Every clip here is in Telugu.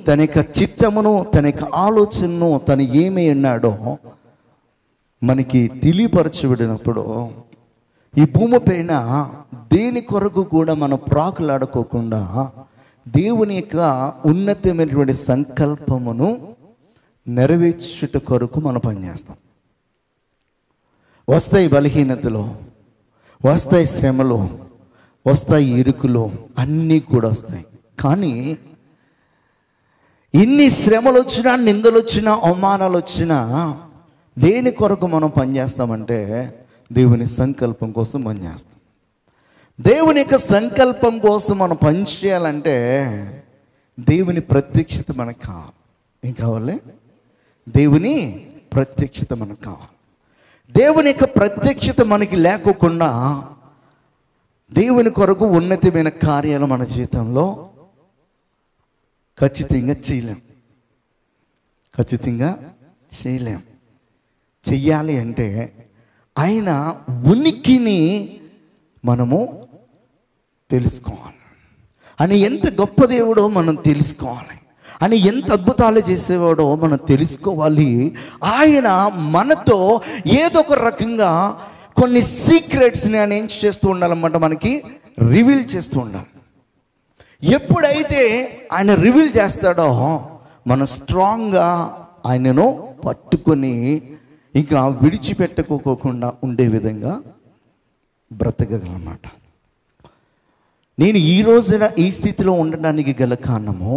తన యొక్క చిత్తమును, తన యొక్క ఆలోచనను, తను ఏమి అన్నాడో మనకి తెలియపరచబడినప్పుడు ఈ భూమి పైన దేని కొరకు కూడా మనం ప్రాకులాడుకోకుండా దేవుని యొక్క ఉన్నతమైనటువంటి సంకల్పమును నెరవేర్చుట కొరకు మనం పనిచేస్తాం. వస్తాయి బలహీనతలు, వస్తాయి శ్రమలు, వస్తాయి ఇరుకులు, అన్నీ కూడా వస్తాయి. కానీ ఇన్ని శ్రమలు వచ్చినా, నిందలు వచ్చినా, అవమానాలు వచ్చినా దేని కొరకు మనం పనిచేస్తామంటే దేవుని సంకల్పం కోసం పనిచేస్తాం. దేవుని యొక్క సంకల్పం కోసం మనం పనిచేయాలంటే దేవుని ప్రత్యక్షత మనకు కావాలి. ఏం కావాలి? దేవుని ప్రత్యక్షత మనకు కావాలి. దేవుని యొక్క ప్రత్యక్షత మనకి లేకోకుండా దేవుని కొరకు ఉన్నతమైన కార్యాలు మన జీవితంలో ఖచ్చితంగా చేయలేం. చెయ్యాలి అంటే ఆయన ఉనికిని మనము తెలుసుకోవాలి. అని ఎంత గొప్ప దేవుడో మనం తెలుసుకోవాలి. అని ఎంత అద్భుతాలు చేసేవాడో మనం తెలుసుకోవాలి. ఆయన మనతో ఏదో ఒక రకంగా కొన్ని సీక్రెట్స్ని ఆయన ఏం చేస్తూ ఉండాలన్నమాట, మనకి రివీల్ చేస్తూ ఉండాలి. ఎప్పుడైతే ఆయన రివీల్ చేస్తాడో మనం స్ట్రాంగ్గా ఆయనను పట్టుకొని ఇంకా విడిచిపెట్టుకోకుండా ఉండే విధంగా బ్రతకగలన్నమాట. నేను ఈ రోజున ఈ స్థితిలో ఉండడానికి గల కారణము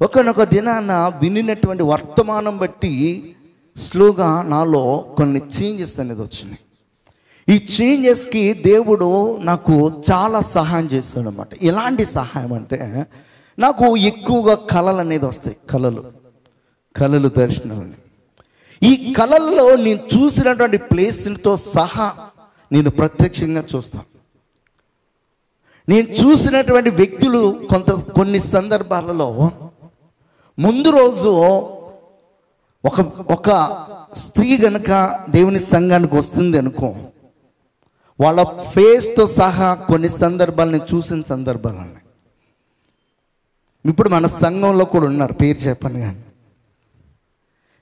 ఒకనొక దినాన వినినటువంటి వర్తమానం బట్టి స్లోగా నాలో కొన్ని చేంజెస్ అనేది వచ్చినాయి. ఈ చేంజెస్కి దేవుడు నాకు చాలా సహాయం చేస్తాడు అన్నమాట. ఎలాంటి సహాయం అంటే, నాకు ఎక్కువగా కళలు అనేది వస్తాయి. కళలు దర్శనాలు. ఈ కళల్లో నేను చూసినటువంటి ప్లేస్లతో సహా నేను ప్రత్యక్షంగా చూస్తాను. నేను చూసినటువంటి వ్యక్తులు కొన్ని సందర్భాలలో ముందు రోజు ఒక స్త్రీ గనక దేవుని సంఘానికి వస్తుంది అనుకో, వాళ్ళ ఫేస్తో సహా కొన్ని సందర్భాలు నేను చూసిన సందర్భాలు ఉన్నాయి. ఇప్పుడు మన సంఘంలో కూడా ఉన్నారు, పేరు చెప్పను కానీ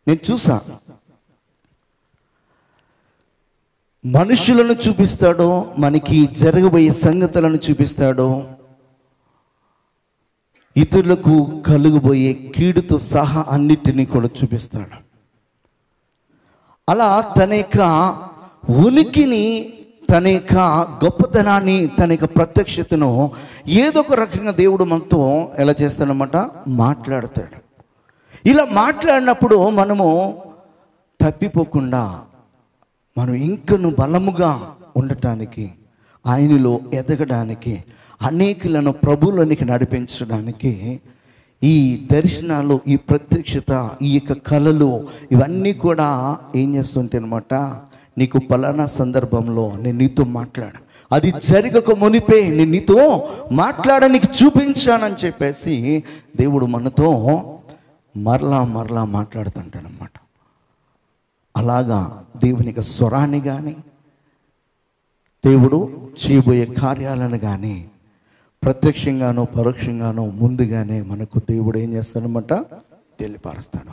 నేను చూసా. మనుషులను చూపిస్తాడో, మనకి జరగబోయే సంగతులను చూపిస్తాడో, ఇతరులకు కలుగబోయే కీడుతో సహా అన్నిటినీ కూడా చూపిస్తాడు. అలా తన యొక్క ఉనికిని, తన యొక్క గొప్పతనాన్ని, తన యొక్క ప్రత్యక్షతను ఏదో ఒక రకంగా దేవుడు మనతో ఎలా చేస్తాడనమాట, మాట్లాడతాడు. ఇలా మాట్లాడినప్పుడు మనము తప్పిపోకుండా మనం ఇంకను బలముగా ఉండటానికి, ఆయనలో ఎదగడానికి, అనేకులను ప్రభువులోనికి నడిపించడానికి ఈ దర్శనాలు, ఈ ప్రత్యక్షత, ఈ యొక్క కళలు ఇవన్నీ కూడా ఏం చేస్తుంటే అనమాట, నీకు పలానా సందర్భంలో నేను నీతో మాట్లాడు, అది జరగక మునిపే నేను నీతో మాట్లాడడానికి చూపించానని చెప్పేసి దేవుడు మనతో మరలా మాట్లాడుతుంటాడనమాట. అలాగా దేవుని యొక్క స్వరాన్ని కానీ, దేవుడు చేయబోయే కార్యాలను కానీ ప్రత్యక్షంగానో పరోక్షంగానో ముందుగానే మనకు దేవుడు ఏం చేస్తాడనమాట, తెలియపరుస్తాడు.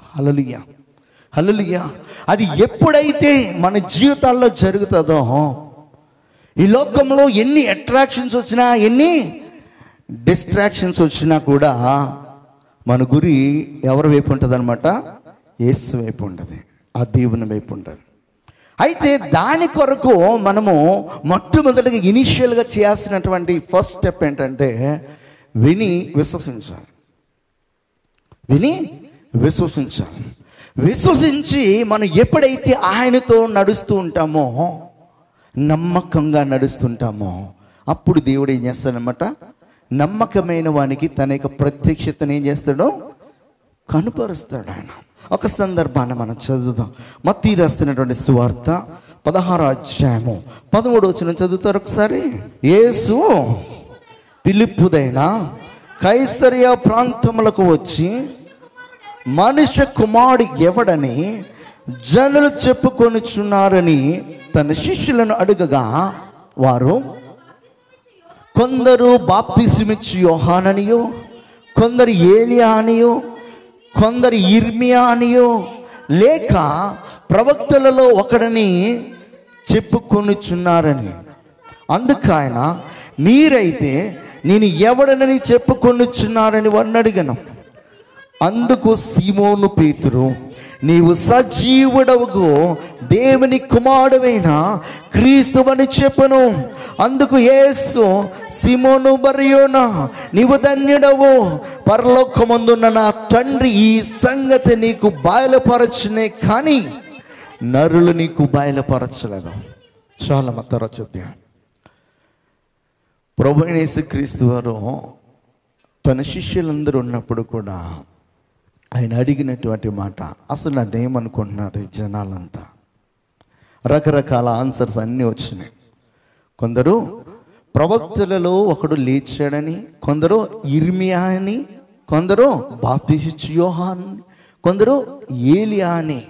హల్లెలూయా. అది ఎప్పుడైతే మన జీవితాల్లో జరుగుతుందో, ఈ లోకంలో ఎన్ని అట్రాక్షన్స్ వచ్చినా, ఎన్ని డిస్ట్రాక్షన్స్ వచ్చినా కూడా మన గురి ఎవరి వైపు ఉంటుంది అనమాట, యేసు వైపు ఉంటుంది, ఆ దేవుని వైపు ఉంటుంది. అయితే దాని కొరకు మనము మొట్టమొదటిగా ఇనిషియల్గా చేయాల్సినటువంటి ఫస్ట్ స్టెప్ ఏంటంటే విని విశ్వసించాలి. విశ్వసించి మనం ఎప్పుడైతే ఆయనతో నడుస్తూ ఉంటామో, నమ్మకంగా నడుస్తుంటామో, అప్పుడు దేవుడు ఏం చేస్తాడనమాట, నమ్మకమైన వానికి తన యొక్క ప్రత్యక్షతను ఏం చేస్తాడో కనుపరుస్తాడు ఆయన. ఒక సందర్భాన్ని మనం చదువుదాం. మత్తయి రాస్తున్నటువంటి సువార్త 16వ అధ్యాయము 13వ వచనం చదువుతారు ఒకసారి. యేసు ఫిలిప్పుదైన కైసరియా ప్రాంతములకు వచ్చి మనుష్య కుమారుడు ఎవడని జనులు చెప్పుకొనుచున్నారని తన శిష్యులను అడుగగా, వారు కొందరు బాప్తిసమిచ్చు యోహాననియు, కొందరు ఏలియా అనియో, కొందరు ఇర్మియా అనియో, లేక ప్రవక్తలలో ఒకడని చెప్పుకొనుచున్నారని. అందుకు ఆయన, మీరైతే నేను ఎవడనని చెప్పుకొనుచున్నారని వారిని అడిగాను. అందుకు సీమోను పేతురు, నీవు సజీవుడవుగు దేవుని కుమారుడైన క్రీస్తువని చెప్పను. అందుకు యేసు, సీమోను బర్యోనా, నీవు ధన్యుడవు, పరలోకమందున్న నా తండ్రి ఈ సంగతి నీకు బయలుపరచునే కానీ నరులు నీకు బయలుపరచలేదు. చాలా మాత్రం చెప్పా. ప్రభువైన యేసుక్రీస్తు వారు తన శిష్యులందరూ ఉన్నప్పుడు కూడా ఆయన అడిగినటువంటి మాట, అసలు నన్ను ఏమనుకుంటున్నారు ఈ జనాలంతా? రకరకాల ఆన్సర్స్ అన్నీ వచ్చినాయి. కొందరు ప్రవక్తలలో ఒకడు లేచాడని, కొందరు ఇర్మియా అని, కొందరు బాప్తిస్మిచ్చు యోహాన్, కొందరు ఏలియా అని,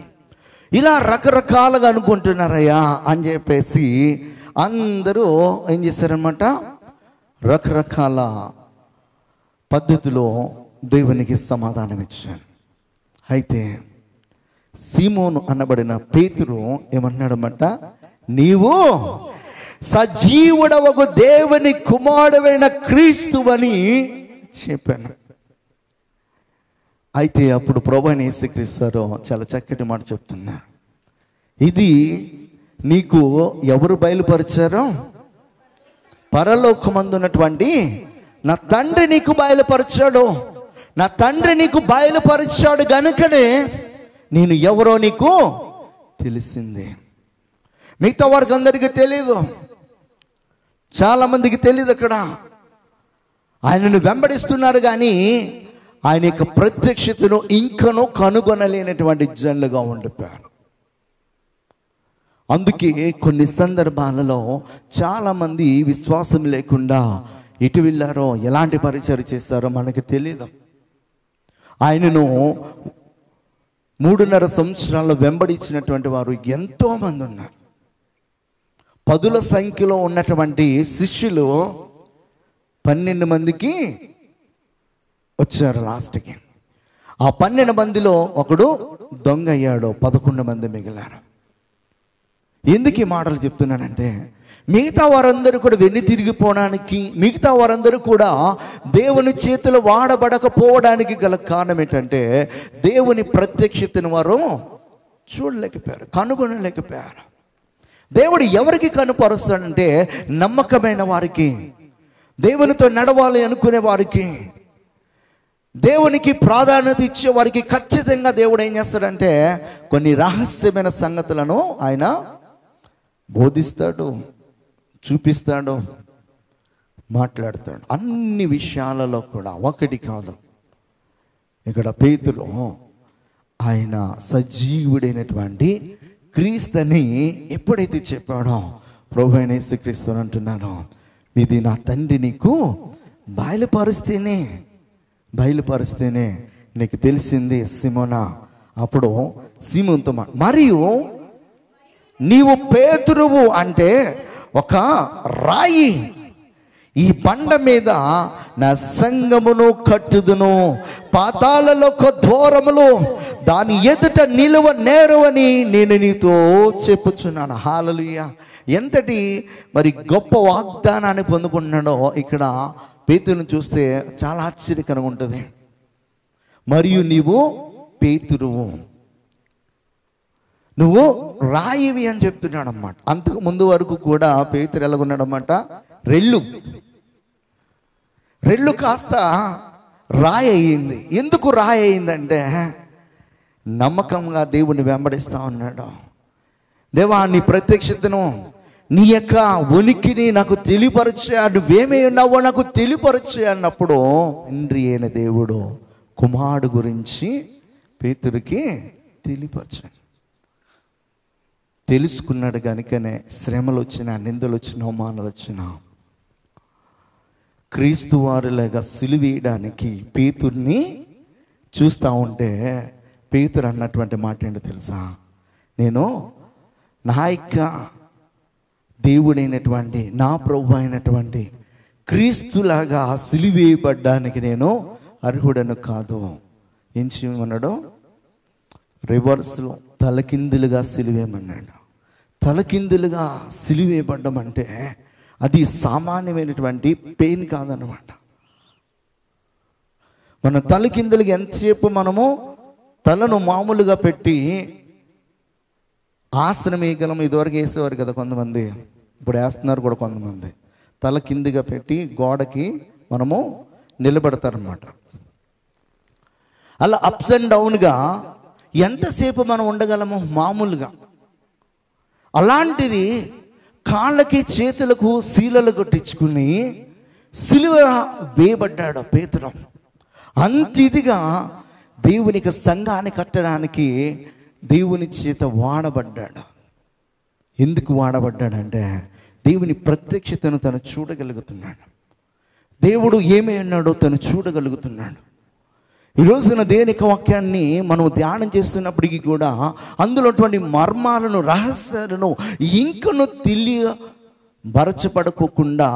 ఇలా రకరకాలుగా అనుకుంటున్నారయ్యా అని చెప్పేసి అందరూ ఏం చేశారనమాట, రకరకాల పద్ధతిలో దేవునికి సమాధానం ఇచ్చారు. అయితే సీమోను అనబడిన పేతురు ఏమన్నాడన్నమాట, నీవు సజీవుడవగు దేవుని కుమారుడైన క్రీస్తువని చెప్పాను. అయితే అప్పుడు ప్రభువైన యేసుక్రీస్తు వారు చాలా చక్కటి మాట చెప్తున్నారు. ఇది నీకు ఎవరు బయలుపరిచారో? పరలోకమందున్నటువంటి నా తండ్రి నీకు బయలుపరిచాడు. నా తండ్రి నీకు బయలుపరిచాడు గనుకనే నేను ఎవరో నీకు తెలిసిందే. మిగతా వారికి అందరికీ తెలీదు, చాలా మందికి తెలియదు. అక్కడ ఆయనను వెంబడిస్తున్నారు కానీ ఆయన యొక్క ప్రత్యక్షతను ఇంకనూ కనుగొనలేనటువంటి జనులుగా ఉండిపోయారు. అందుకే కొన్ని సందర్భాలలో చాలామంది విశ్వాసం లేకుండా ఎటు వెళ్ళారో, ఎలాంటి పరిచయం చేస్తారో మనకి తెలియదు. ఆయనను 3.5 సంవత్సరాల్లో వెంబడించినటువంటి వారు ఎంతోమంది ఉన్నారు. 10ల సంఖ్యలో ఉన్నటువంటి శిష్యులు 12 మందికి వచ్చారు లాస్ట్కి. ఆ 12 మందిలో ఒకడు దొంగ అయ్యాడు, 11 మంది మిగిలారు. ఎందుకు ఈ మాటలు చెప్తున్నానంటే, మిగతా వారందరూ కూడా వెన్ను తిరిగిపోవడానికి, మిగతా వారందరూ కూడా దేవుని చేతులు వాడబడకపోవడానికి గల కారణం ఏంటంటే, దేవుని ప్రత్యక్షతను వారు చూడలేకపోయారు, కనుగొనలేకపోయారు. దేవుడు ఎవరికి కనుపరుస్తాడంటే, నమ్మకమైన వారికి, దేవునితో నడవాలి అనుకునే వారికి, దేవునికి ప్రాధాన్యత ఇచ్చే వారికి ఖచ్చితంగా దేవుడు ఏం చేస్తాడంటే కొన్ని రహస్యమైన సంగతులను ఆయన బోధిస్తాడు, చూపిస్తాడు, మాట్లాడతాడు. అన్ని విషయాలలో కూడా ఒకటి కాదు. ఇక్కడ పేతురు ఆయన సజీవుడైనటువంటి క్రీస్తుని ఎప్పుడైతే చెప్పాడో, ప్రభువైన యేసుక్రీస్తు అంటున్నాను, ఇది నా తండ్రి నీకు బయలుపరిస్తేనే నీకు తెలిసింది సీమోనా. అప్పుడు సీమోనుతో మరియు నీవు పేతురువు అంటే ఒక రాయి, ఈ బండ మీద నా సంఘమును కట్టుదును, పాతాళలోక ద్వారములు దాని ఎదుట నిలువ నేరువని నేను నీతో చెప్పుచున్నాను. హల్లెలూయా! ఎంతటి మరి గొప్ప వాగ్దానాన్ని పొందుకుంటున్నాడో ఇక్కడ పేతురుని చూస్తే చాలా ఆశ్చర్యకరంగా ఉంటుంది. మరియు నీవు పేతురువు, నువ్వు రాయివి అని చెప్తున్నాడు అన్నమాట. అంతకు ముందు వరకు కూడా పేతురు ఎలాగున్నాడు అన్నమాట, రెల్లు కాస్త రాయి అయింది. ఎందుకు రాయి అయిందంటే, నమ్మకంగా దేవుని వెంబడిస్తా ఉన్నాడు. దేవా, నీ ప్రత్యక్షతను, నీ యొక్క ఉనికిని నాకు తెలియపరచే, నువ్వేమై ఉన్నావో నాకు తెలియపరచే అన్నప్పుడు తండ్రి అయిన దేవుడు కుమారుడు గురించి పేతురుకి తెలియపరచాడు. తెలుసుకున్నాడు కనుకనే శ్రమలు వచ్చినా, నిందలు వచ్చినా, అవమానాలు వచ్చినా క్రీస్తు వారిలాగా సిలువేయడానికి పేతుర్ని చూస్తూ ఉంటే పేతురు అన్నటువంటి మాట ఏంటో తెలుసా, నేను నా యొక్క దేవుడైనటువంటి నా ప్రభు అయినటువంటి క్రీస్తులాగా సిలువేయబడ్డానికి నేను అర్హుడను కాదు. ఏం చేయమన్నాడు? రివర్స్లో తలకిందులుగా సిలువేయమన్నాడు. తలకిందులుగా సిలువేయబడ్డం అంటే అది సామాన్యమైనటువంటి పెయిన్ కాదనమాట. మన తలకిందులుగా ఎంతసేపు మనము తలను మామూలుగా పెట్టి ఆసనం వేయగలము. ఇదివరకు వేసేవారు కదా కొంతమంది, ఇప్పుడు వేస్తున్నారు కూడా కొంతమంది. తల కిందిగా పెట్టి గోడకి మనము నిలబడతారనమాట. అలా అప్స్ అండ్ డౌన్గా ఎంతసేపు మనం ఉండగలము మామూలుగా. అలాంటిది కాళ్ళకి చేతులకు శీలలు కొట్టించుకుని సిలువ వేయబడ్డాడు పేతురు. అంత ఇదిగా దేవునికి సంఘాన్ని కట్టడానికి దేవుని చేత వాడబడ్డాడు. ఎందుకు వాడబడ్డాడంటే దేవుని ప్రత్యక్షతను తను చూడగలుగుతున్నాడు. దేవుడు ఏమై ఉన్నాడో తను చూడగలుగుతున్నాడు. ఈ రోజున దేవుని వాక్యాన్ని మనం ధ్యానం చేస్తున్నప్పటికీ కూడా అందులోటువంటి మర్మాలను, రహస్యాలను ఇంకను బరచపడకోకుండా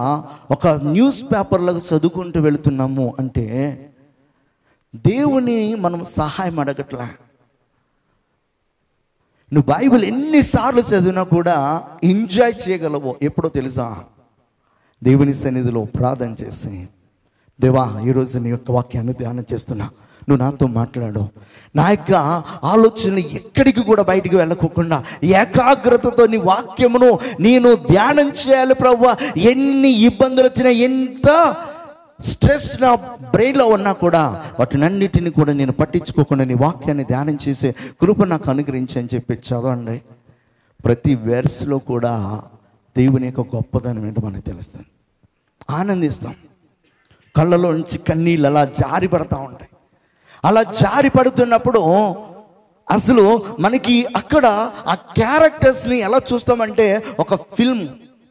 ఒక న్యూస్ పేపర్లకు చదువుకుంటూ వెళుతున్నాము అంటే దేవుని మనం సహాయం అడగట్లా. నువ్వు బైబిల్ ఎన్నిసార్లు చదివినా కూడా ఎంజాయ్ చేయగలవో ఎప్పుడో తెలుసా? దేవుని సన్నిధిలో ప్రార్థన చేసి, దేవా ఈరోజు నీ యొక్క వాక్యాన్ని ధ్యానం చేస్తున్నా, నువ్వు నాతో మాట్లాడు. నా యొక్క ఆలోచనలు ఎక్కడికి కూడా బయటికి వెళ్ళకోకుండా ఏకాగ్రతతో నీ వాక్యమును నేను ధ్యానం చేయాలి ప్రభువా. ఎన్ని ఇబ్బందులు వచ్చినా, ఎంత స్ట్రెస్ నా బ్రెయిన్లో ఉన్నా కూడా వాటినన్నిటిని కూడా నేను పట్టించుకోకుండా నీ వాక్యాన్ని ధ్యానం చేసే కృప నాకు అనుగ్రహించి అని చెప్పి చదవండి. ప్రతి వెర్స్లో కూడా దేవుని యొక్క గొప్పదనం ఏంటో మనకు తెలుస్తుంది. ఆనందిస్తాం. కళ్ళలో నుంచి కన్నీళ్ళు అలా జారి పడతా ఉంటాయి. అలా జారి పడుతున్నప్పుడు అసలు మనకి అక్కడ ఆ క్యారెక్టర్స్ని ఎలా చూస్తామంటే, ఒక ఫిల్మ్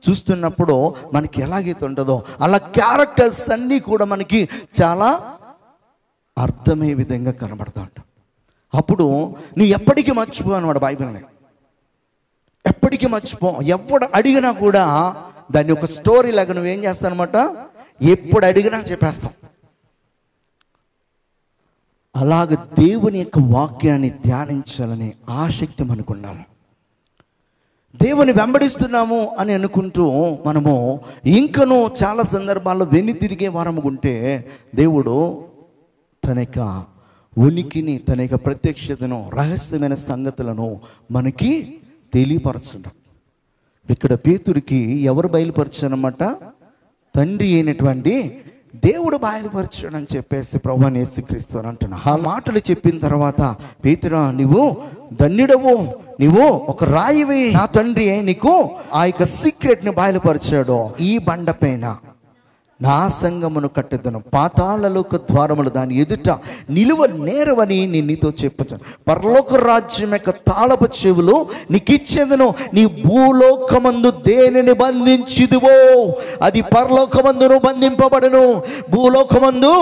చూస్తున్నప్పుడు మనకి ఎలాగైతే ఉంటుందో అలా క్యారెక్టర్స్ అన్నీ కూడా మనకి చాలా అర్థమయ్యే విధంగా కనబడతా ఉంటాం. అప్పుడు నువ్వు ఎప్పటికీ మర్చిపో అన్నమాట బైబిల్ని. ఎప్పటికీ మర్చిపో. ఎవడు అడిగినా కూడా దాన్ని ఒక స్టోరీ లాగా నువ్వేం చేస్తావు అనమాట, ఎప్పుడు అడిగినా చెప్పేస్తాం. అలాగ దేవుని యొక్క వాక్యాన్ని ధ్యానించాలనే ఆసక్తి మనకు ఉండాలి. దేవుని వెంబడిస్తున్నాము అని అనుకుంటూ మనము ఇంకనూ చాలా సందర్భాల్లో వెన్ను తిరిగే వారముకుంటే దేవుడు తన యొక్క ఉనికిని, తన యొక్క ప్రత్యక్షతను, రహస్యమైన సంగతులను మనకి తెలియపరచడం. ఇక్కడ పేతురికి ఎవరు బయలుపరచారన్నమాట? తండ్రి అయినటువంటి దేవుడు బయలుపరచాడు అని చెప్పేసి ప్రభువైన యేసుక్రీస్తు అని అంటున్నా. ఆ మాటలు చెప్పిన తర్వాత, పేతురా నీవు ధన్యుడవు, నీవు ఒక రాయివి, నా తండ్రి నీకు ఆ యొక్క సీక్రెట్ని బయలుపరిచాడు. ఈ బండ పైన నా సంఘమును కట్టెదను, పాతాళలోక ద్వారములు దాని ఎదుట నిలువ నేరవని నేను నీతో చెప్పుతాను. పరలోక రాజ్యం యొక్క తాళపు చెవులు నీకు ఇచ్చేదను. నీ భూలోకమందు దేనిని బంధించిదువో అది పరలోకమందును బంధింపబడును, భూలోకమందు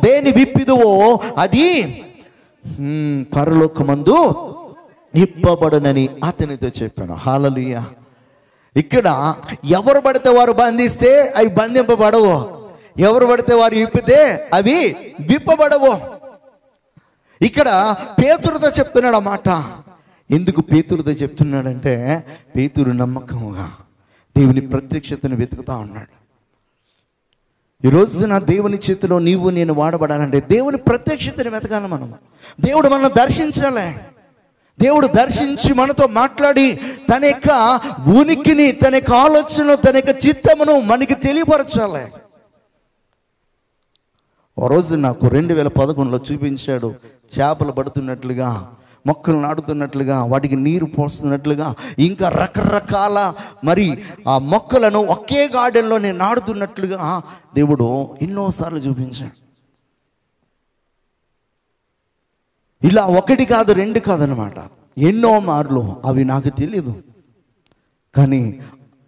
దేని విప్పిదువో అది పరలోకమందు ఇప్పబడునని అతనితో చెప్పాను. హల్లెలూయా. ఇక్కడ ఎవరు పడితే వారు బంధిస్తే అవి బంధింపబడవు, ఎవరు పడితే వారు విప్పితే అవి విప్పబడవు. ఇక్కడ పేతురుతో చెప్తున్నాడు అన్నమాట. ఎందుకు పేతురుతో చెప్తున్నాడంటే, పేతురు నమ్మకముగా దేవుని ప్రత్యక్షతను వెతుకుతా ఉన్నాడు. ఈరోజు నా దేవుని చేతిలో నీవు నేను వాడబడాలంటే దేవుని ప్రత్యక్షతను వెతకాలి. మనం దేవుడు మనల్ని దర్శించాలి. దేవుడు దర్శించి మనతో మాట్లాడి తన యొక్క ఉనికిని, తన యొక్క ఆలోచనలు, తన యొక్క చిత్తమును మనకి తెలియపరచాలి. ఓ రోజు నాకు 2011లో చూపించాడు. చేపలు పడుతున్నట్లుగా, మొక్కలు నాటుతున్నట్లుగా, వాటికి నీరు పోస్తున్నట్లుగా, ఇంకా రకరకాల మరి ఆ మొక్కలను ఒకే గార్డెన్లో నేను నాటుతున్నట్లుగా దేవుడు ఎన్నోసార్లు చూపించాడు. ఇలా ఒకటి కాదు, రెండు కాదనమాట, ఎన్నో మార్లు. అవి నాకు తెలియదు. కానీ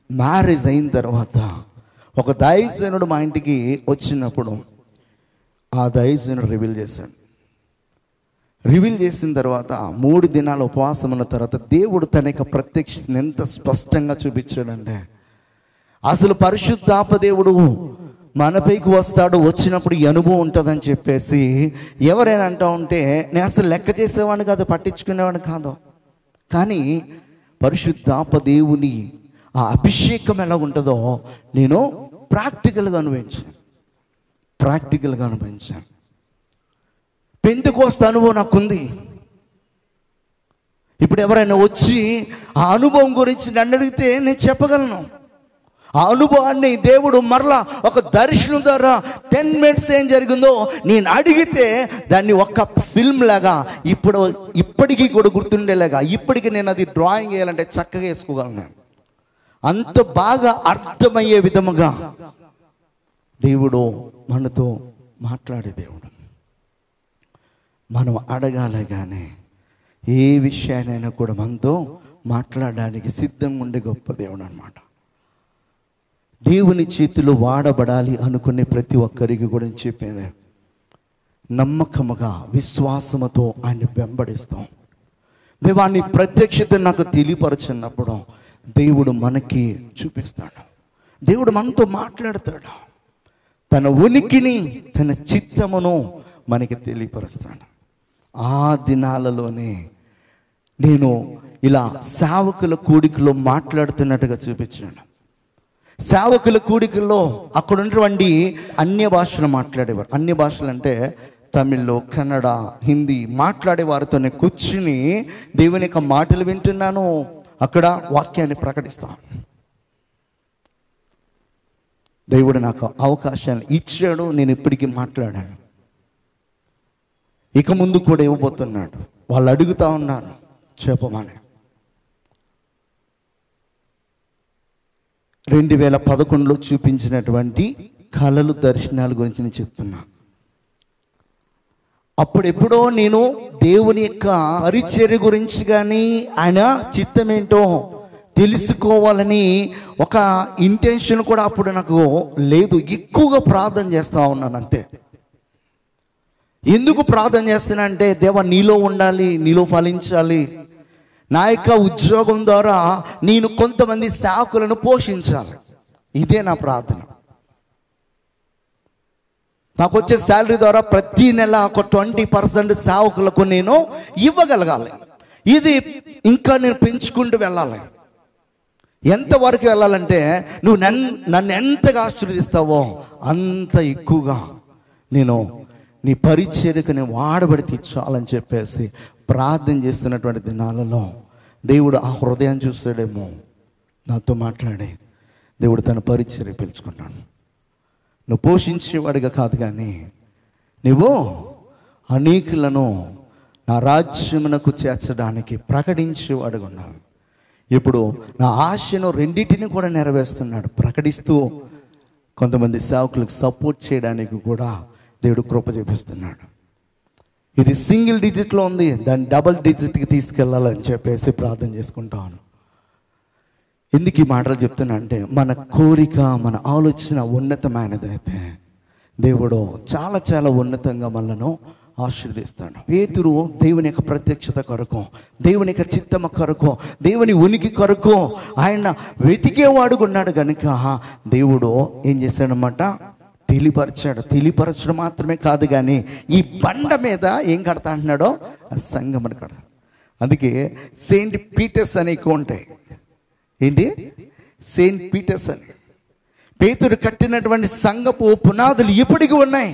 మ్యారేజ్ అయిన తర్వాత ఒక దైవజనుడు మా ఇంటికి వచ్చినప్పుడు ఆ దైవజనుడు రివీల్ చేశాడు. రివీల్ చేసిన తర్వాత 3 దినాల ఉపవాసం ఉన్న తర్వాత దేవుడు తన యొక్క ప్రత్యక్షతను ఎంత స్పష్టంగా చూపించాడంటే, అసలు పరిశుద్ధాత్మ దేవుడు మనపైకి వస్తాడు, వచ్చినప్పుడు ఈ అనుభవం ఉంటుందని చెప్పేసి ఎవరైనా అంటూ ఉంటే నేను అసలు లెక్క చేసేవాడిని కాదు, పట్టించుకునేవాడిని కాదు. కానీ పరిశుద్ధాత్మ దేవుని ఆ అభిషేకం ఎలా ఉంటుందో నేను ప్రాక్టికల్గా అనుభవించాను. పెంతెకోస్తు అనుభవం నాకుంది. ఇప్పుడు ఎవరైనా వచ్చి ఆ అనుభవం గురించి నన్ను అడిగితే నేను చెప్పగలను. ఆ అనుభవాన్ని దేవుడు మరలా ఒక దర్శనం ద్వారా 10 minutes ఏం జరిగిందో నేను అడిగితే దాన్ని ఒక ఫిల్మ్ లాగా ఇప్పటికీ కూడా గుర్తుండేలాగా, ఇప్పటికీ నేను అది డ్రాయింగ్ వేయాలంటే చక్కగా వేసుకోగలను. అంత బాగా అర్థమయ్యే విధముగా దేవుడు మనతో మాట్లాడే దేవుడు. మనం అడగాలి కానీ ఏ విషయానైనా కూడా మనతో మాట్లాడడానికి సిద్ధంగా ఉండే గొప్ప దేవుడు అన్నమాట. దేవుని చేతిలో వాడబడాలి అనుకునే ప్రతి ఒక్కరికి కూడా చెప్పేది, నమ్మకముగా విశ్వాసముతో ఆయన వెంబడిస్తాం. దేవాన్ని ప్రత్యక్షత నాకు తెలియపరచినప్పుడు దేవుడు మనకి చూపిస్తాడు. దేవుడు మనతో మాట్లాడతాడు. తన ఉనికిని, తన చిత్తమును మనకి తెలియపరుస్తాడు. ఆ దినాలలోనే నేను ఇలా సేవకుల కూడికలో మాట్లాడుతున్నట్టుగా చూపించాను. సేవకుల కూడికల్లో అక్కడ ఉన్నటువంటి అన్య భాషలు మాట్లాడేవారు. అన్య భాషలు అంటే తమిళ్, కన్నడ, హిందీ మాట్లాడే వారితోనే కూర్చుని దేవుని యొక్క మాటలు వింటున్నాను, అక్కడ వాక్యాన్ని ప్రకటిస్తాను. దేవుడు నాకు అవకాశాన్ని ఇచ్చాడు. నేను ఇప్పటికీ మాట్లాడాను. ఇక ముందు కూడా ఇవ్వబోతున్నాడు. వాళ్ళు అడుగుతా ఉన్నారు చెప్పమని. 2011లో చూపించినటువంటి కళలు, దర్శనాల గురించి నేను చెప్తున్నా. అప్పుడెప్పుడో నేను దేవుని యొక్క పరిచర్య గురించి కానీ ఆయన చిత్తం ఏంటో తెలుసుకోవాలని ఒక ఇంటెన్షన్ కూడా అప్పుడు నాకు లేదు. ఎక్కువగా ప్రార్థన చేస్తూ ఉన్నాను అంతే. ఎందుకు ప్రార్థన చేస్తున్నా అంటే, దేవా నీలో ఉండాలి, నీలో ఫలించాలి. నా యొక్క ఉద్యోగం ద్వారా నేను కొంతమంది సేవకులను పోషించాలి. ఇదే నా ప్రార్థన. నాకు వచ్చే శాలరీ ద్వారా ప్రతి నెల ఒక 20% సేవకులకు నేను ఇవ్వగలగాలి. ఇది ఇంకా నేను పెంచుకుంటూ వెళ్ళాలి. ఎంతవరకు వెళ్ళాలంటే, నువ్వు నన్ను ఎంతగా ఆశీర్వదిస్తావో అంత ఎక్కువగా నేను నీ పరిచర్యకు నేను వాడబడి తీర్చాలని చెప్పేసి ప్రార్థన చేస్తున్నటువంటి దినాలలో దేవుడు ఆ హృదయాన్ని చూస్తాడేమో, నాతో మాట్లాడే దేవుడు తన పరిచర్య పిలుచుకున్నాడు. నువ్వు పోషించేవాడిగా కాదు కానీ నువ్వు అనేకులను నా రాజ్యమునకు చేర్చడానికి ప్రకటించేవాడుగా ఉన్నావు. ఇప్పుడు నా ఆశను రెండింటిని కూడా నెరవేరుస్తున్నాడు. ప్రకటిస్తూ కొంతమంది సేవకులకు సపోర్ట్ చేయడానికి కూడా దేవుడు కృప చూపిస్తున్నాడు. ఇది సింగిల్ డిజిట్లో ఉంది, దాన్ని డబుల్ డిజిట్కి తీసుకెళ్ళాలని చెప్పేసి ప్రార్థన చేసుకుంటాను. ఎందుకు ఈ మాటలు చెప్తున్నా అంటే, మన కోరిక, మన ఆలోచన ఉన్నతమైనదైతే దేవుడు చాలా చాలా ఉన్నతంగా మనను ఆశీర్వదిస్తాడు. పేతురు దేవుని యొక్క ప్రత్యక్షత కొరకు, దేవుని యొక్క చిత్తమ కొరకు, దేవుని ఉనికి కొరకు ఆయన వెతికేవాడుగా ఉన్నాడు కనుక దేవుడు ఏం చేశాడనమాట, తెలియపరచడం మాత్రమే కాదు కానీ ఈ బండ మీద ఏం కడతా అంటున్నాడో సంగమని కడతా. అందుకే సెయింట్ పీటర్స్ అని ఎక్కువ ఉంటాయి. ఏంటి సెయింట్ పీటర్స్ అని. పేతురు కట్టినటువంటి సంఘపు పునాదులు ఇప్పటికీ ఉన్నాయి.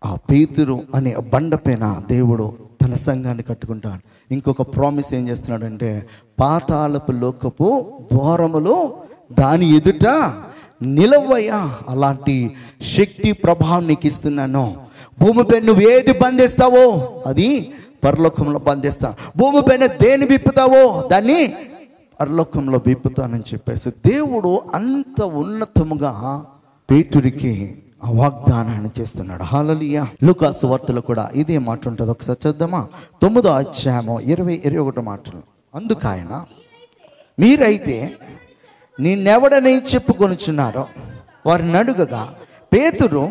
ఆ పేతురు అనే బండ పైన దేవుడు తన సంఘాన్ని కట్టుకుంటాడు. ఇంకొక ప్రామిస్ ఏం చేస్తున్నాడంటే, పాతాళపు లోకపు ద్వారములు దాని ఎదుట నిలవయ్యా. అలాంటి శక్తి ప్రభావం నీకు ఇస్తున్నాను. భూమిపై నువ్వు ఏది బంధిస్తావో అది పరలోకంలో బంధిస్తా. భూమిపైన దేని విప్పుతావో దాన్ని పరలోకంలో విప్పుతానని చెప్పేసి దేవుడు అంత ఉన్నతముగా పేతుడికి ఆ వాగ్దానాన్ని చేస్తున్నాడు. హల్లెలూయా. లూకాసు వార్తలో కూడా ఇదే మాట ఉంటుంది. ఒకసారి చూద్దామా? 9వ అధ్యాయము 20-21 మాటలు. అందుకు ఆయన, మీరైతే నేనెవడని చెప్పుకొనుచున్నారో వారిని అడుగగా, పేతురు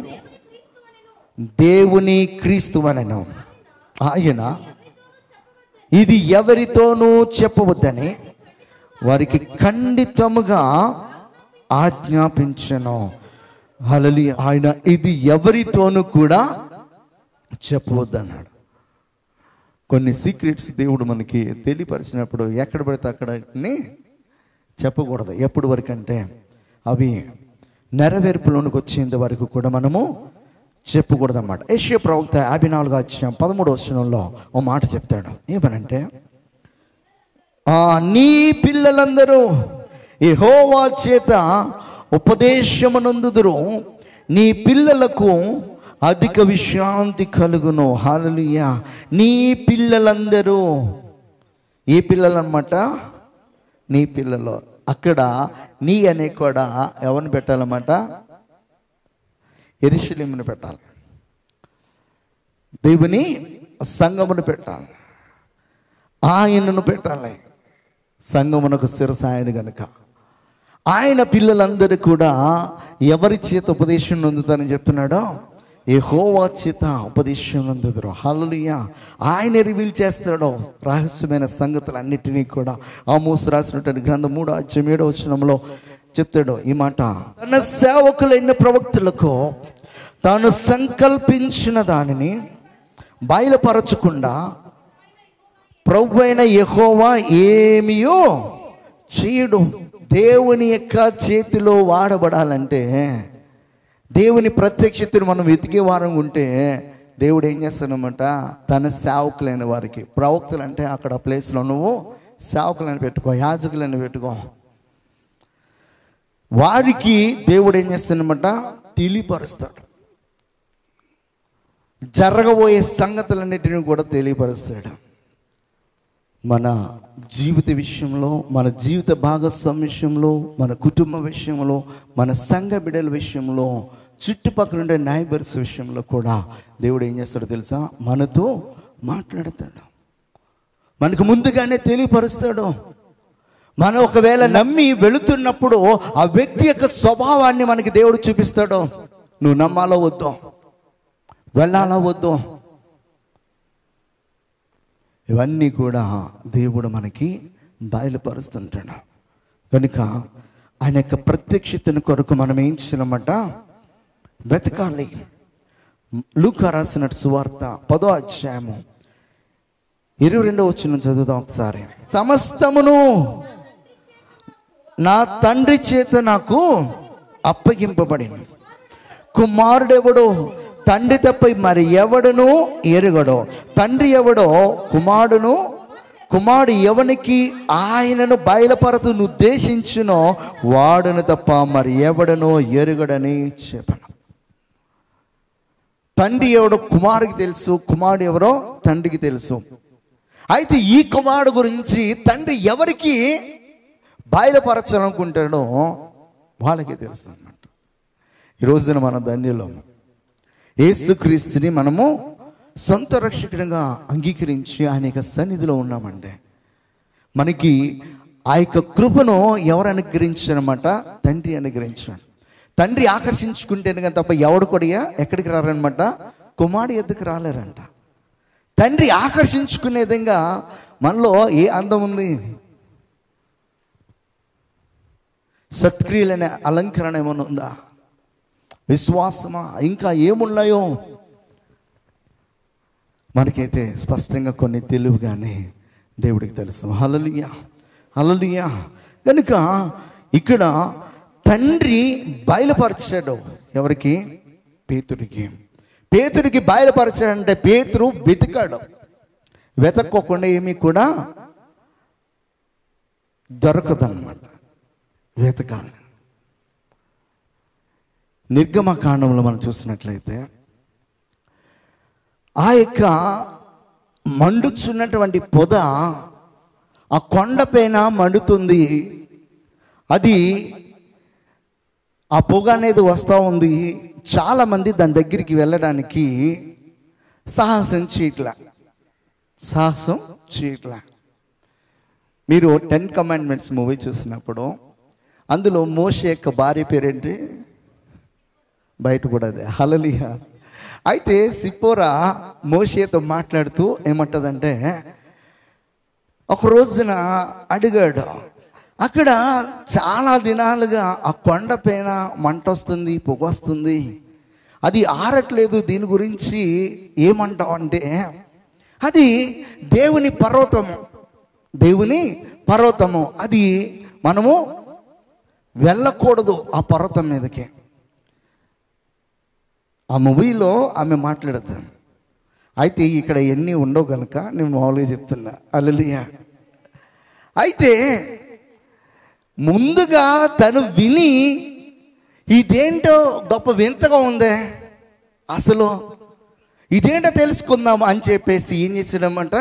దేవుని క్రీస్తువనెను. ఆయన ఇది ఎవరితోనూ చెప్పవద్దని వారికి ఖండితముగా ఆజ్ఞాపించెను. హల్లెలూయా. ఆయన ఇది ఎవరితోనూ కూడా చెప్పవద్దన్నాడు. కొన్ని సీక్రెట్స్ దేవుడు మనకి తెలియపరిచినప్పుడు ఎక్కడ పడితే అక్కడ చెప్పకూడదు. ఎప్పటి వరకు అంటే అవి నెరవేర్పులోనికి వచ్చేంత వరకు కూడా మనము చెప్పకూడదు అన్నమాట. యెషయా ప్రవక్త 54:13 ఓ మాట చెప్తాడు. ఏమనంటే, నీ పిల్లలందరూ యెహోవా చేత ఉపదేశమునందుదురు, నీ పిల్లలకు అధిక విశ్రాంతి కలుగును. హల్లెలూయా. నీ పిల్లలందరూ, ఏ పిల్లలు అన్నమాట? నీ పిల్లలు. అక్కడ నీ అనే కూడా ఎవరిని పెట్టాలన్నమాట? యెరూషలేమును పెట్టాలి, దేవుని సంఘమును పెట్టాలి, ఆయనను పెట్టాలి. సంఘమునకు శిరస్సు ఆయన గనుక ఆయన పిల్లలందరూ కూడా ఎవరి చేత ఉపదేశం పొందుతారని చెప్తున్నాడో? యెహోవా చేత ఉపదేశం పొందుతారు. హల్లెలూయా. ఆయన రివీల్ చేస్తాడు రహస్యమైన సంగతులన్నిటినీ కూడా. ఆమోసు రాసినటువంటి గ్రంథం 3:7 చెప్తాడు ఈ మాట. తన సేవకులైన ప్రవక్తలకు తాను సంకల్పించిన దానిని బయలుపరచకుండా ప్రభువైన యెహోవా ఏమియో చేయడు. దేవుని యొక్క చేతిలో వాడబడాలంటే, దేవుని ప్రత్యక్షతను మనం వెతికే వారం ఉంటే దేవుడు ఏం చేస్తాడనమాట? తన సేవకులైన వారికి, ప్రవక్తలు అంటే అక్కడ ప్లేస్లో నువ్వు సేవకులను పెట్టుకో, యాజకులను పెట్టుకో, వారికి దేవుడు ఏం చేస్తాడనమాట? తెలియపరుస్తాడు. జరగబోయే సంగతులన్నిటిని కూడా తెలియపరుస్తాడు. మన జీవిత విషయంలో, మన జీవిత భాగస్వామ్య విషయంలో, మన కుటుంబ విషయంలో, మన సంఘ బిడ్డల విషయంలో, చుట్టుపక్కల ఉండే నైబర్స్ విషయంలో కూడా దేవుడు ఏం చేస్తాడో తెలుసా? మనతో మాట్లాడతాడు, మనకు ముందుగానే తెలియపరుస్తాడు. మనం ఒకవేళ నమ్మి వెళుతున్నప్పుడు ఆ వ్యక్తి యొక్క స్వభావాన్ని మనకి దేవుడు చూపిస్తాడు. నువ్వు నమ్మాలో వద్దో, వెళ్ళాలో వద్దో, ఇవన్నీ కూడా దేవుడు మనకి బయలుపరుస్తుంటాడు. కనుక ఆయన యొక్క ప్రత్యక్షతను కొరకు మనం ఏం చేయాలన్నమాట? వెతకాలి. లూకా రాసిన సువార్త 10:22 చదువుదాం ఒకసారి. సమస్తమును నా తండ్రి చేత నాకు అప్పగింపబడింది. కుమారుడెవడో తండ్రి తప్ప మరి ఎవడును ఎరుగడో, తండ్రి ఎవడో కుమారుడు ఎవనికి ఆయనను బయలుపరతును ఉద్దేశించునో వాడును తప్ప మరి ఎవడనో ఎరుగడని చెప్పను. తండ్రి ఎవడో కుమారుడికి తెలుసు, కుమారుడు ఎవరో తండ్రికి తెలుసు. అయితే ఈ కుమారుడు గురించి తండ్రి ఎవరికి బయలుపరచాలనుకుంటాడో వాళ్ళకి తెలుసు అన్నమాట. ఈ రోజున మన ధన్యులం. యేసుక్రీస్తుని మనము సొంత రక్షకుడిగా అంగీకరించి ఆయన యొక్క సన్నిధిలో ఉన్నామంటే మనకి ఆ యొక్క కృపను ఎవరు అనుగ్రహించారన్నమాట? తండ్రి అనుగ్రహించాడు. తండ్రి ఆకర్షించుకుంటేనే కానీ తప్ప ఎవడు కూడా ఎక్కడికి రారనమాట? కుమారుడు ఎద్దుకు రాలేరంట. తండ్రి ఆకర్షించుకునే విధంగా మనలో ఏ అందం ఉంది? సత్క్రియలనే అలంకరణ ఏమైనా ఉందా? విశ్వాసమా? ఇంకా ఏమున్నాయో మనకైతే స్పష్టంగా కొన్ని తెలివిగానే దేవుడికి తెలుసు. హల్లెలూయా, హల్లెలూయా. కనుక ఇక్కడ తండ్రి బయలుపరిచాడు ఎవరికి? పేతురికి బయలుపరిచాడంటే పేతురు వెతికాడు. వెతక్కోకుండా ఏమీ కూడా దొరకదన్నమాట. వెతకాలి. నిర్గమకాండంలో మనం చూసినట్లయితే ఆ యొక్క మండుచున్నటువంటి పొద ఆ కొండపైన మండుతుంది. అది ఆ పొగ అనేది వస్తూ ఉంది. చాలామంది దాని దగ్గరికి వెళ్ళడానికి సాహసం చేయట్లా. మీరు 10 Commandments మూవీ చూసినప్పుడు అందులో మోషే యొక్క భార్య పేరేంటి? బయట కూడా అదే. హల్లెలూయా. అయితే సిప్పోరా మోషేతో మాట్లాడుతూ ఏమంటదంటే, ఒక రోజున అడిగాడు, అక్కడ చాలా దినాలుగా ఆ కొండ పైన మంట వస్తుంది, పొగ వస్తుంది, అది ఆరట్లేదు. దీని గురించి ఏమంటాం అంటే అది దేవుని పర్వతము, దేవుని పర్వతము. అది మనము వెళ్ళకూడదు ఆ పర్వతం మీదకి. ఆ మూవీలో ఆమె మాట్లాడద్దు. అయితే ఇక్కడ ఎన్ని ఉండవు కనుక నేను మామూలుగా చెప్తున్నా. హల్లెలూయా. అయితే ముందుగా తను విని ఇదేంటో గొప్ప వింతగా ఉందే, అసలు ఇదేంటో తెలుసుకుందాం అని చెప్పేసి ఏం చేసాడమంట,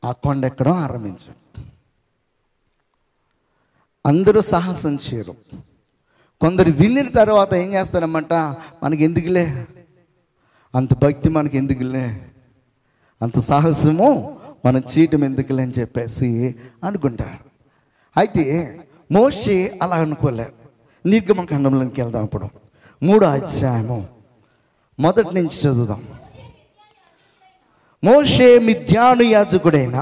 ఆ కొండ ఎక్కడం ఆరంభించాడు. అందరూ సాహసం చేయరు. కొందరు విన్న తర్వాత ఏం చేస్తారన్నమాట, మనకి ఎందుకులే అంత భక్తి, మనకి ఎందుకులే అంత సాహసము, మనం చేయటం ఎందుకులే అని చెప్పేసి అనుకుంటారు. అయితే మోషే అలా అనుకోలే. నిర్గమకాండంలోకి వెళ్దాం. ఇప్పుడు 3వ అధ్యాయము మొదటి నుంచి చదువుదాం. మోషే మిద్యాను యాజకుడైన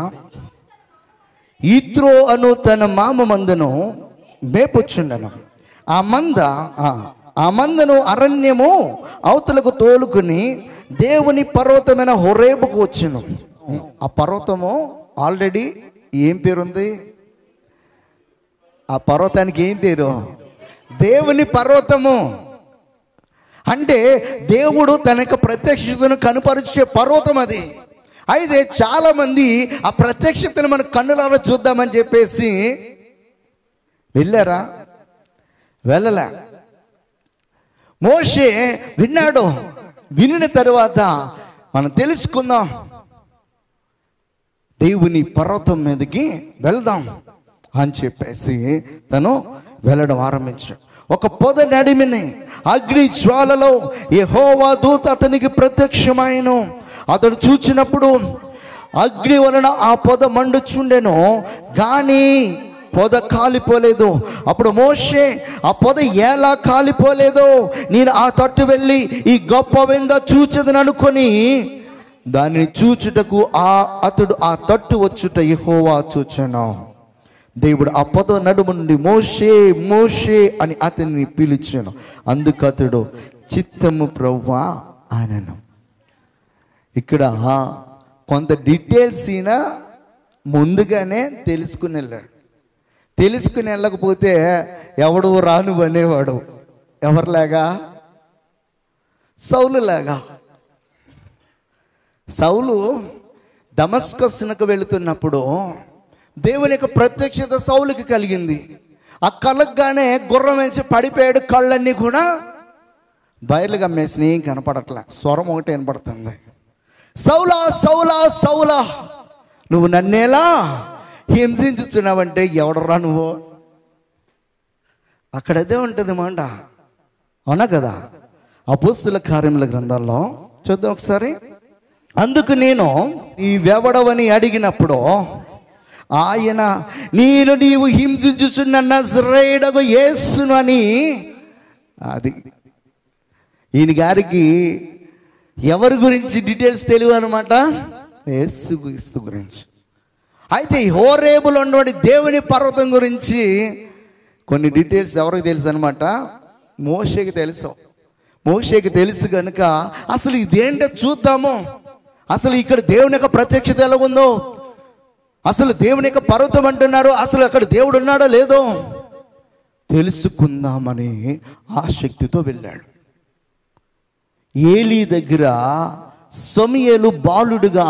యిత్రో అను తన మామ మందను మేపుచుండెను. ఆ మందను అరణ్యము అవతలకు తోలుకుని దేవుని పర్వతమైన హోరేబుకు వచ్చెను. ఆ పర్వతము ఆల్రెడీ ఏం పేరుంది? ఆ పర్వతానికి ఏం పేరు? దేవుని పర్వతము. అంటే దేవుడు తన యొక్క ప్రత్యక్షతను కనుపరిచే పర్వతం అది. అయితే చాలా మంది ఆ ప్రత్యక్షతను మన కన్నులారా చూద్దామని చెప్పేసి వెళ్ళారా? వెళ్ళలే. మోషే విన్నాడు. వినిన తరువాత మనం తెలుసుకుందాం, దేవుని పర్వతం మీదకి వెళ్దాం అని చెప్పేసి తను వెళ్ళడం ఆరంభించాడు. ఒక పొద నడిమిని అగ్ని జ్వాలలో యెహోవా దూత అతనికి ప్రత్యక్షమాయెను. అతడు చూచినప్పుడు అగ్ని వలన ఆ పొద మండుచుండెను, కానీ పొద కాలిపోలేదు. అప్పుడు మోషే ఆ పొద ఎలా కాలిపోలేదో నేను ఆ తట్టు వెళ్ళి ఈ గొప్ప వింద చూచెదను అనుకొని దానిని చూచుటకు అతడు ఆ తట్టు వచ్చుట యెహోవా చూచెను. దేవుడు ఆ పొద నడుము నుండి మోషే మోషే అని అతన్ని పిలిచాను. అందుకు అతడు చిత్తము ప్రభువా అనెను. ఇక్కడ కొంత డీటెయిల్స్ ఈయన ముందుగానే తెలుసుకుని వెళ్ళాడు. తెలుసుకుని వెళ్ళకపోతే ఎవడు రాను అనేవాడు. ఎవరిలాగా? సౌలులాగా. సౌలు దమస్కస్సునకు వెళుతున్నప్పుడు దేవుని యొక్క ప్రత్యక్షత సౌలుకి కలిగింది. ఆ కలగ్గానే గుర్రం వేసి పడిపోయాడు. కళ్ళన్నీ కూడా బయలు గమ్మేసిన, ఏం కనపడట్లే. స్వరం ఒకటి వినపడుతుంది, సౌలా సౌలా సౌలా నువ్వు నన్నేలా హింసించుచున్నావంటే ఎవడరా నువ్వు? అక్కడ అదే ఉంటుంది మాట, అవునా కదా? అపోస్తుల కార్యముల గ్రంథాల్లో చూద్దాం ఒకసారి. అందుకు నేను నీవెవడవని అడిగినప్పుడు ఆయన నీవు హింసించుచున్న నజరేయుడగు యేసును అని. అది ఈయన గారికి ఎవరి గురించి డీటెయిల్స్ తెలియదు అనమాట, యేసు గురించి. అయితే ఈ హోరేబులో ఉన్నటువంటి దేవుని పర్వతం గురించి కొన్ని డీటెయిల్స్ ఎవరికి తెలుసు అనమాట? మోషేకి తెలుసు. మోషేకి తెలుసు కనుక అసలు ఇదేంటో చూద్దాము, అసలు ఇక్కడ దేవుని యొక్క ప్రత్యక్షత ఎలాగుందో, అసలు దేవుని యొక్క పర్వతం అంటున్నారు, అసలు అక్కడ దేవుడు ఉన్నాడో లేదో తెలుసుకుందామని ఆసక్తితో వెళ్ళాడు. ఏలీ దగ్గర సమూయేలు బాలుడుగా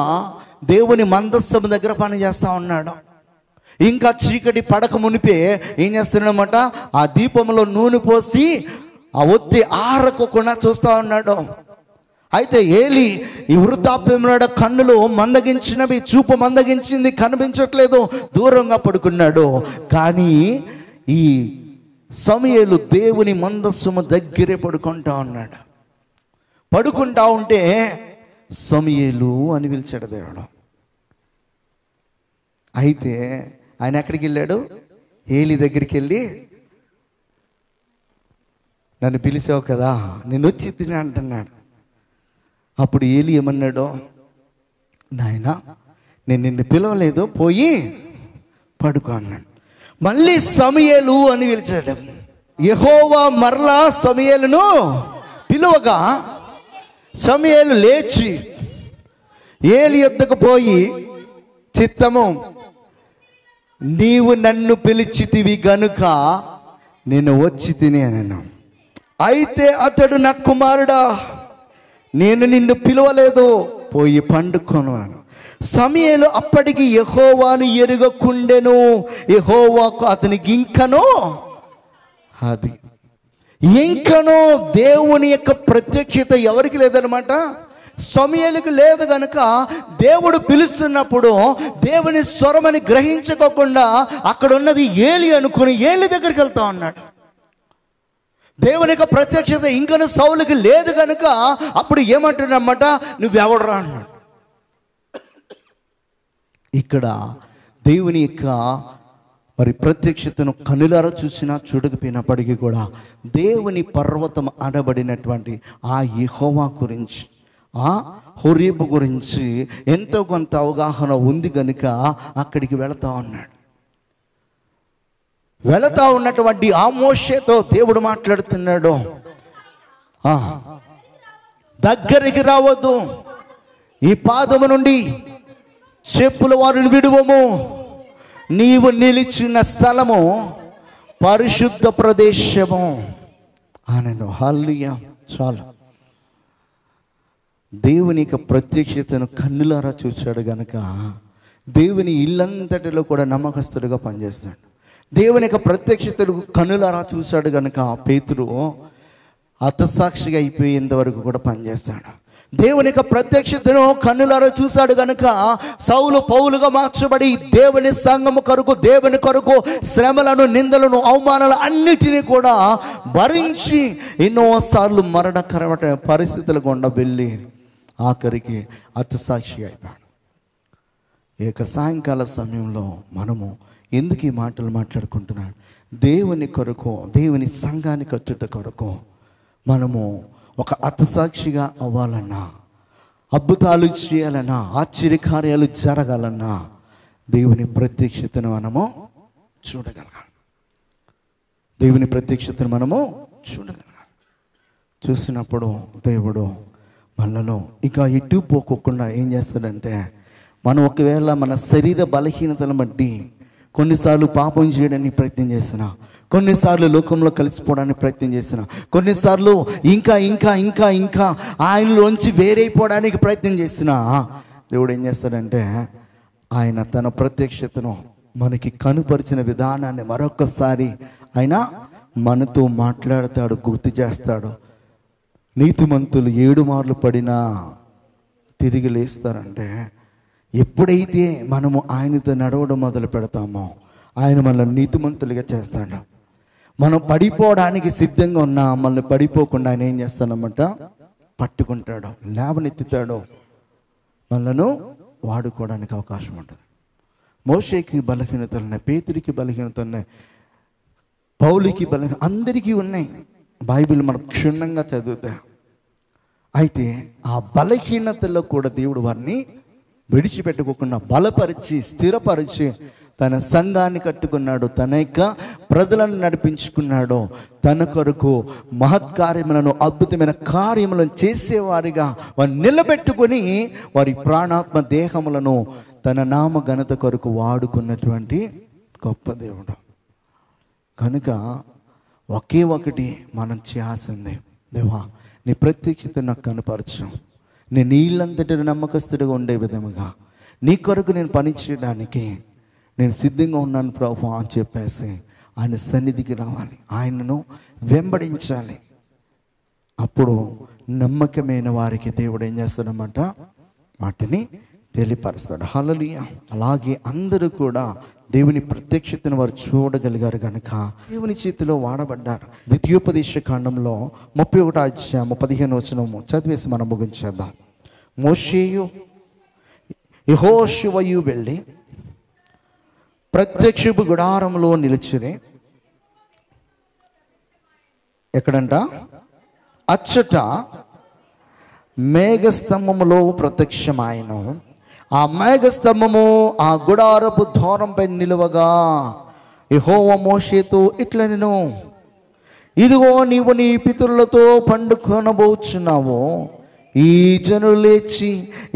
దేవుని మందస్సము దగ్గర పనిచేస్తా ఉన్నాడు. ఇంకా చీకటి పడక మునిపే ఏం చేస్తున్నాడన్నమాట, ఆ దీపంలో నూనె పోసి ఆ ఒత్తి ఆరకోకుండా చూస్తూ ఉన్నాడు. అయితే ఏలీ ఈ వృద్ధాప్యంలో కన్నులు మందగించినవి, చూపు మందగించింది, కనిపించట్లేదు, దూరంగా పడుకున్నాడు. కానీ ఈ సమూయేలు దేవుని మందస్సము దగ్గరే పడుకుంటా ఉన్నాడు. పడుకుంటా ఉంటే సమూయేలు అని పిలిచాడు దేవుడు. అయితే ఆయన ఎక్కడికి వెళ్ళాడు? ఏలీ దగ్గరికి వెళ్ళి, నన్ను పిలిచావు కదా, నేను వచ్చి తిని అంటున్నాడు. అప్పుడు ఏలీ ఏమన్నాడు? నాయనా, నేను నిన్ను పిలవలేదు, పోయి పడుకో అన్నాడు. మళ్ళీ సమూయేలు అని పిలిచాడు. యెహోవా మరలా సమూయేలును పిలువగా సమూయేలు లేచి ఏలి యొద్దకు పోయి, చిత్తము, నీవు నన్ను పిలిచితివి గనుక నేను వచ్చి తిని అన్నాను. అయితే అతడు, నా కుమారుడా, నేను నిన్ను పిలవలేదు, పోయి పండుకొను అన్నాను. సమూయేలు అప్పటికి యెహోవాను ఎరుగకుండెను. యెహోవాకు అతనికి ఇంకనో దేవుని యొక్క ప్రత్యక్షత ఎవరికి లేదనమాట, సమూయేలుకు లేదు గనుక దేవుడు పిలుస్తున్నప్పుడు దేవుని స్వరమని గ్రహించుకోకుండా అక్కడ ఉన్నది ఏలి అనుకుని ఏలి దగ్గరికి వెళ్తా ఉన్నాడు. దేవుని యొక్క ప్రత్యక్షత ఇంకను సౌలుకి లేదు గనుక అప్పుడు ఏమంటున్నమాట, నువ్వెవడరా అన్నాడు. ఇక్కడ దేవుని యొక్క మరి ప్రత్యక్షతను కనులారా చూసినా చూడకపోయినప్పటికీ కూడా దేవుని పర్వతం అనబడినటువంటి ఆ యెహోవా గురించి, ఆ హోరేబు గురించి ఎంతో కొంత అవగాహన ఉంది కనుక అక్కడికి వెళతా ఉన్నాడు. వెళతా ఉన్నటువంటి ఆ మోషేతో దేవుడు మాట్లాడుతున్నాడు, దగ్గరికి రావద్దు, ఈ పాదము నుండి చెప్పుల వారిని విడువము, నీవు నిలిచిన స్థలము పరిశుద్ధ ప్రదేశము అనను. హల్లెలూయా. చాలు. దేవుని యొక్క ప్రత్యక్షతను కన్నులారా చూశాడు గనక దేవుని ఇల్లంతటిలో కూడా నమ్మకస్తుడిగా పనిచేస్తాడు. దేవుని యొక్క ప్రత్యక్షతను కన్నులారా చూశాడు గనక పేతురు హతసాక్షిగా అయిపోయేంత వరకు కూడా పనిచేస్తాడు. దేవుని యొక్క ప్రత్యక్షతను కన్నులారా చూశాడు గనుక సౌలు పౌలుగా మార్చబడి దేవుని సంఘము కొరకు, దేవుని కొరకు శ్రమలను, నిందలను, అవమానాలు అన్నిటినీ కూడా భరించి ఎన్నోసార్లు మరణకరమైన పరిస్థితులు గుండా వెళ్ళి ఆఖరికి హతసాక్షి అయిపోయాడు. ఏక సాయంకాల సమయంలో మనము ఎందుకు ఈ మాటలు మాట్లాడుకుంటున్నాడు? దేవుని కొరకు, దేవుని సంఘాన్ని కట్టుట కొరకు మనము ఒక హతసాక్షిగా అవ్వాలన్నా, అద్భుతాలు చేయాలన్నా, ఆశ్చర్యకార్యాలు జరగాలన్నా దేవుని ప్రత్యక్షతను మనము చూడగలగాలి. దేవుని ప్రత్యక్షతను మనము చూడగలగాలి. చూసినప్పుడు దేవుడు మనలో ఇంకా ఇటు పోకోకుండా ఏం చేస్తాడంటే, మనం ఒకవేళ మన శరీర బలహీనతలను బట్టి కొన్నిసార్లు పాపం చేయడానికి ప్రయత్నం చేస్తున్నా, కొన్నిసార్లు లోకంలో కలిసిపోవడానికి ప్రయత్నం చేస్తున్నా, కొన్నిసార్లు ఇంకా ఇంకా ఇంకా ఇంకా ఆయనలోంచి వేరైపోవడానికి ప్రయత్నం చేస్తున్నా, దేవుడు ఏం చేస్తాడంటే ఆయన తన ప్రత్యక్షతను మనకి కనుపరిచిన విధానాన్ని మరొకసారి ఆయన మనతో మాట్లాడతాడు, గుర్తు చేస్తాడు. నీతిమంతులు 7 మార్లు పడినా తిరిగి లేస్తారంటే ఎప్పుడైతే మనము ఆయనతో నడవడం మొదలు పెడతామో ఆయన మనల్ని నీతిమంతులుగా చేస్తాడు. మనం పడిపోవడానికి సిద్ధంగా ఉన్నా మనల్ని పడిపోకుండా ఆయన ఏం చేస్తాడన్నమాట, పట్టుకుంటాడు, లేవనెత్తుతాడు, మనలను వాడుకోవడానికి అవకాశం ఉంటుంది. మోషేకి బలహీనతలు ఉన్నాయి, పేతురికి బలహీనతలు ఉన్నాయి, పౌలుకి బలహీనత, అందరికీ ఉన్నాయి. బైబిల్ మనం క్షుణ్ణంగా చదివితే అయితే ఆ బలహీనతల్లో కూడా దేవుడు వారిని విడిచిపెట్టుకోకుండా బలపరిచి, స్థిరపరిచి తన సంఘాన్ని కట్టుకున్నాడు, తన యొక్క ప్రజలను నడిపించుకున్నాడు. తన కొరకు మహత్కార్యములను, అద్భుతమైన కార్యములను చేసేవారిగా వారు నిలబెట్టుకొని వారి ప్రాణాత్మ దేహములను తన నామ ఘనత కొరకు వాడుకున్నటువంటి గొప్ప దేవుడు. కనుక ఒకే ఒకటి మనం చేయాల్సిందే, దేవా నీ ప్రత్యక్షత నాకు కనపరచు, నేను నీళ్ళంతటి నమ్మకస్తుడిగా ఉండే విధముగా నీ కొరకు నేను పని చేయడానికి నేను సిద్ధంగా ఉన్నాను ప్రభు అని చెప్పేసి ఆయన సన్నిధికి రావాలి, ఆయనను వెంబడించాలి. అప్పుడు నమ్మకమైన వారికి దేవుడు ఏం చేస్తాడన్నమాట, వాటిని తెలియపరుస్తాడు. హల్లెలూయా. అలాగే అందరూ కూడా దేవుని ప్రత్యక్షతను వారు చూడగలిగారు కనుక దేవుని చేతిలో వాడబడ్డారు. ద్వితీయోపదేశ కాండంలో 31వ అధ్యాయము 15వ వచనము చదివేసి మనం ముగించేద్దాం. మోషేయు యెహోషువయు వెళ్ళి ప్రత్యక్షపు గుడారంలో నిలిచిరి. ఎక్కడంట? అచ్చట మేఘస్తంభములో ప్రత్యక్షమాయను. ఆ మేఘస్తంభము ఆ గుడారపు ద్వారంపై నిలువగా యెహోవా మోషేతో ఇట్లా నేను, ఇదిగో నీవు నీ పితరులతో పండుకొనబోచున్నావు. ఈ జనులు లేచి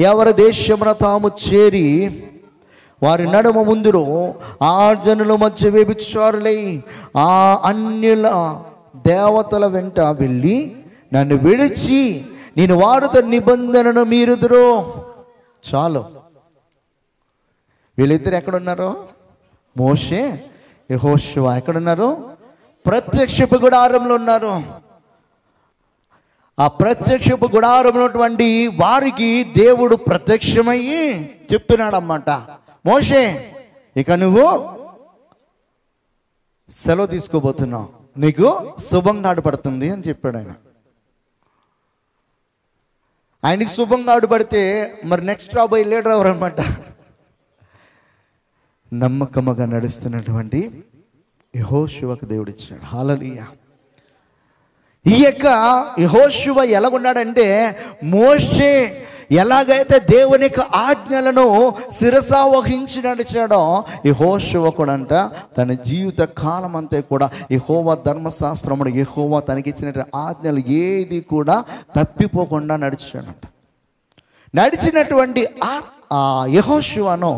ఎవరి దేశమున తాము చేరి వారి నడుమ ముందురు. ఆ జనుల మధ్య వ్యభిచారులై ఆ అన్యుల దేవతల వెంట వెళ్ళి నన్ను విడిచి నేను వారితో నిబంధనను మీరుదురు. చాలు. వీళ్ళిద్దరు ఎక్కడున్నారు? మోషే, యెహోషువ ఎక్కడున్నారు? ప్రత్యక్షపు గుడారంలో ఉన్నారు. ఆ ప్రత్యక్షపు గుడారంలో ఉన్నటువంటి వారికి దేవుడు ప్రత్యక్షమయ్యి చెప్తున్నాడు అన్నమాట, మోషే ఇక నువ్వు సెలవు తీసుకోబోతున్నావు, నీకు శుభంగా ఆడుపడుతుంది అని చెప్పాడు ఆయన. ఆయనకి శుభంగా ఆడుపడితే మరి నెక్స్ట్ రాబోయే లీడర్ ఎవరు అనమాట? నమ్మకముగా నడుస్తున్నటువంటి యెహోషువకు దేవుడు ఇచ్చాడు. హల్లెలూయా. ఈ యొక్క యెహోషువ ఎలాగున్నాడంటే, మోషే ఎలాగైతే దేవుని యొక్క ఆజ్ఞలను శిరసా వహించి నడిచాడో, యెహోషువ కూడా అంట తన జీవిత కాలం అంతా కూడా యెహోవా ధర్మశాస్త్రమును, యెహోవా తనకిచ్చిన ఆజ్ఞలు ఏది కూడా తప్పిపోకుండా నడిచాడంట. నడిచినటువంటి ఆ యెహోషువను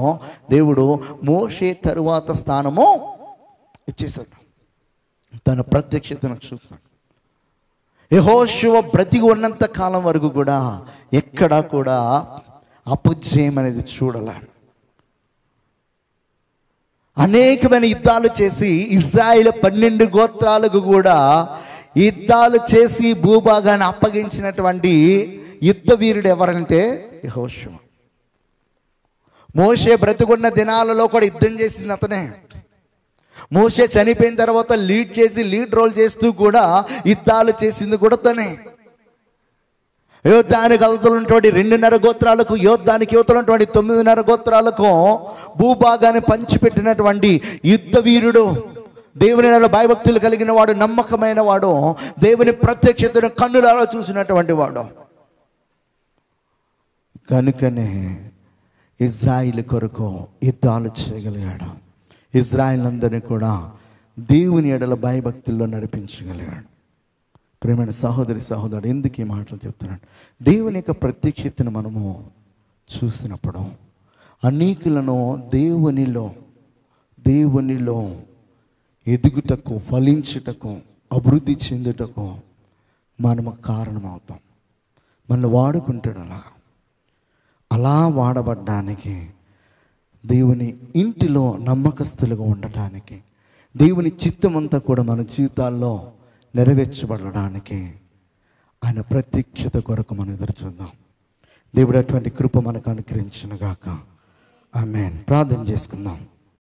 దేవుడు మోషే తరువాత స్థానము ఇచ్చేశాడు. తన ప్రత్యక్షతను చూస్తాడు. యెహోషువ బ్రతికి ఉన్నంత కాలం వరకు కూడా ఎక్కడా కూడా అపజయం అనేది చూడలే. అనేకమైన యుద్ధాలు చేసి ఇశ్రాయేలు 12 గోత్రాలకు కూడా యుద్ధాలు చేసి భూభాగాన్ని అప్పగించినటువంటి యుద్ధ వీరుడు ఎవరంటే యెహోషువ. మోషే బ్రతికున్న దినాలలో కూడా యుద్ధం చేసింది అతనే. మోషే చనిపోయిన తర్వాత లీడ్ రోల్ చేస్తూ కూడా యుద్ధాలు చేసింది కూడా తనే. యోద్ధానికి అవతలున్నటువంటి 2.5 గోత్రాలకు, యోద్ధానికి యువతలున్నటువంటి 9.5 గోత్రాలకు భూభాగాన్ని పంచిపెట్టినటువంటి యుద్ధ వీరుడు, దేవుని భయభక్తులు కలిగిన వాడు, నమ్మకమైన వాడు, దేవుని ప్రత్యక్షతను కన్నులారా చూసినటువంటి వాడు. కనుకనే ఇజ్రాయిల్ కొరకు యుద్ధాలు చేయగలిగాడు. ఇజ్రాయిల్ అందరినీ కూడా దేవుని ఎడల భయభక్తుల్లో నడిపించగలిగాడు. ప్రియమైన సహోదరి సహోదరుడు, ఎందుకు ఈ మాటలు చెప్తున్నాడు? దేవుని యొక్క ప్రత్యక్షతను మనము చూసినప్పుడు అనేకులను దేవునిలో ఎదుగుటకు, ఫలించుటకు, అభివృద్ధి చెందుటకు మనము కారణమవుతాం. మనల్ని వాడుకుంటాడు. అలా వాడబడ్డానికి, దేవుని ఇంటిలో నమ్మకస్తులుగా ఉండటానికి, దేవుని చిత్తమంతా కూడా మన జీవితాల్లో నెరవేర్చబడడానికి ఆయన ప్రత్యక్షత కొరకు మనం ఎదురు చూద్దాం. దేవుడు అటువంటి కృప మనకు అనుగ్రహించును గాక. ఆమేన్. ప్రార్థన చేసుకుందాం.